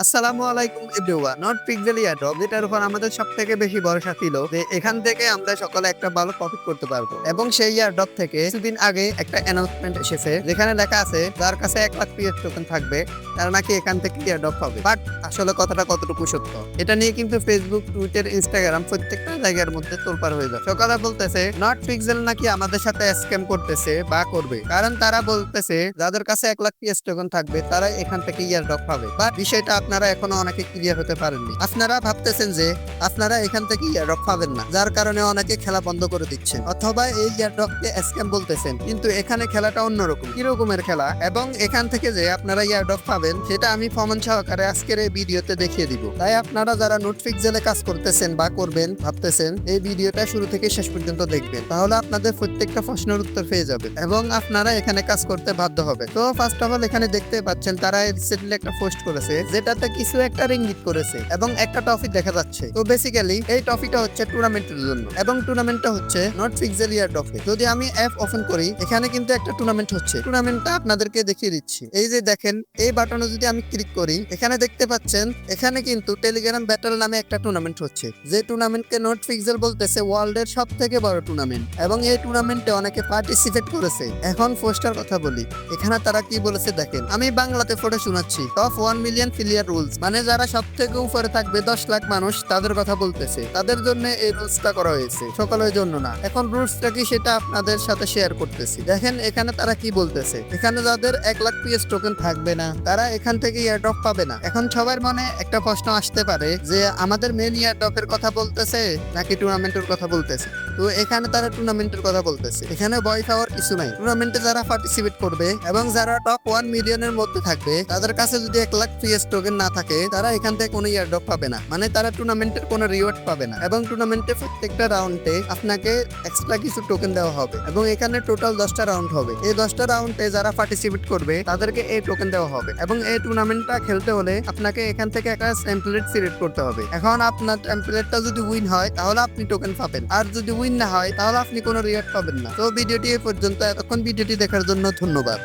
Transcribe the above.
আসসালামু আলাইকুম everyone. Not pixel airdrop যেটার উপর আমাদের সবথেকে বেশি ভরসা ছিল যে এখান থেকে আমরা সকালে একটা ভালো প্রফিট করতে পারবো, এবং সেই এয়ারড্রপ থেকে কিছুদিন আগে একটা অ্যানাউন্সমেন্ট এসেছে যেখানে লেখা আছে যার কাছে 1 লাখ পিএস টোকেন থাকবে তারা নাকি এখান থেকে এয়ারড্রপ পাবে। বাট আসলে কথাটা কতটুকু সত্য এটা নিয়ে কিন্তু ফেসবুক, টুইটার, ইনস্টাগ্রাম প্রত্যেকটা জায়গার মধ্যে তোলপাড় হয়ে যায়। সকালে বলতেছে নট পিক্সেল নাকি আমাদের সাথে স্ক্যাম করতেছে বা করবে, কারণ তারা বলতেছে যাদের কাছে 1 লাখ পিএস টোকেন থাকবে তারা এখান থেকে এয়ারড্রপ পাবে। বাট বিষয়টা আপনারা এখনো অনেকে ক্লিয়ার হতে পারেননি। আপনারা ভাবতেছেন যে আপনারা এখান থেকে এয়ারড্রপ পাবেন না, যার কারণে অনেকে খেলা বন্ধ করে দিচ্ছেন, অথবা এই এয়ারড্রপকে স্ক্যাম বলতেছেন। কিন্তু এখানে খেলাটা অন্যরকম। কি রকমের খেলা এবং এখান থেকে যে আপনারা এয়ারড্রপ পাবেন সেটা আমি প্রমাণ সহকারে আজকের এই ভিডিওতে দেখিয়ে দিব। তাই আপনারা যারা নোট পিক্সেলে কাজ করতেছেন বা করবেন ভাবতেছেন এই ভিডিওটা শুরু থেকে শেষ পর্যন্ত দেখবেন, তাহলে আপনাদের প্রত্যেকটা প্রশ্নের উত্তর পেয়ে যাবেন এবং আপনারা এখানে কাজ করতে বাধ্য হবে। তো ফার্স্ট অফ অল এখানে দেখতে পাচ্ছেন তারা রিসেন্টলি একটা পোস্ট করেছে যেটাতে কিছু একটা রিঙ্গিত করেছে এবং একটা ট্রফি দেখা যাচ্ছে। তো বেসিক্যালি এই ট্রফিটা হচ্ছে টুর্নামেন্টের জন্য এবং টুর্নামেন্টটা হচ্ছে নট পিক্সেল এয়ারড্রপে। যদি আমি অ্যাপ ওপেন করি এখানে কিন্তু একটা টুর্নামেন্ট হচ্ছে। টুর্নামেন্টটা আপনাদেরকে দেখিয়ে দিচ্ছি। এই যে দেখেন, এই বাটনে যদি আমি ক্লিক করি এখানে দেখতে পাচ্ছেন এখানে কিন্তু টেলিগ্রাম ব্যাটল নামে একটা টুর্নামেন্ট হচ্ছে, যে টুর্নামেন্টকে নোট পিক্সেল বলতেছে ওয়ার্ল্ডের সব থেকে বড় টুর্নামেন্ট, এবং এই টুর্নামেন্টে অনেকে পার্টিসিপেট করেছে। এখন পোস্টার কথা বলি, এখানে তারা কি বলেছে দেখেন, আমি বাংলাতে পড়ে শোনাচ্ছি। টপ 1 মিলিয়ন প্লেয়ার রুলস, মানে যারা সব থেকে উপরে থাকবে 10 লাখ মানুষ তাদের কথা বলতেছে, তাদের জন্য এই রুলসটা করা হয়েছে, সকলের জন্য না। এখন রুলসটা কি সেটা আপনাদের সাথে শেয়ার করতেছি। দেখেন এখানে তারা কি বলতেছে, এখানে যাদের 1 লাখ পিএস টোকেন থাকবে না তারা এখান থেকে এয়ারড্রপ পাবে না। এখন সবার মনে একটা প্রশ্ন আসতে পারে যে আমাদের মেন এয়ারড্রপের কথা বলতেছে নাকি টুর্নামেন্টের কথা বলতেছে। তো এখানে তারা টুর্নামেন্টের কথা বলতেছে, এখানে ভয় পাওয়ার কিছু নাই। টুর্নামেন্টে যারা পার্টিসিপেট করবে এবং যারা টপ 1 মিলিয়নের মধ্যে থাকবে তাদের কাছে যদি 1 লাখ পিএস টোকেন না থাকে তারা এখান থেকে কোনো এয়ারড্রপ পাবে না, মানে তারা টুর্নামেন্টের কোনো রিওয়ার্ড পাবে না। এবং টুর্নামেন্টে প্রত্যেকটা রাউন্ডে আপনাকে এক্সট্রা কিছু টোকেন দেওয়া হবে এবং এখানে টোটাল 10টা রাউন্ড হবে। এই 10টা রাউন্ডে যারা পার্টিসিপেট করবে তাদেরকে এই টোকেন দেওয়া হবে, এবং এই টুর্নামেন্টটা খেলতে হলে আপনাকে এখান থেকে একটা টেমপ্লেট সিলেক্ট করতে হবে। এখন আপনার টেমপ্লেটটা যদি উইন হয় তাহলে আপনি টোকেন পাবেন, আর যদি উইন না হয় তাহলে আপনি কোনো রিওয়ার্ড পাবেন না। তো ভিডিওটি এই পর্যন্ত। এতক্ষণ ভিডিওটি দেখার জন্য ধন্যবাদ।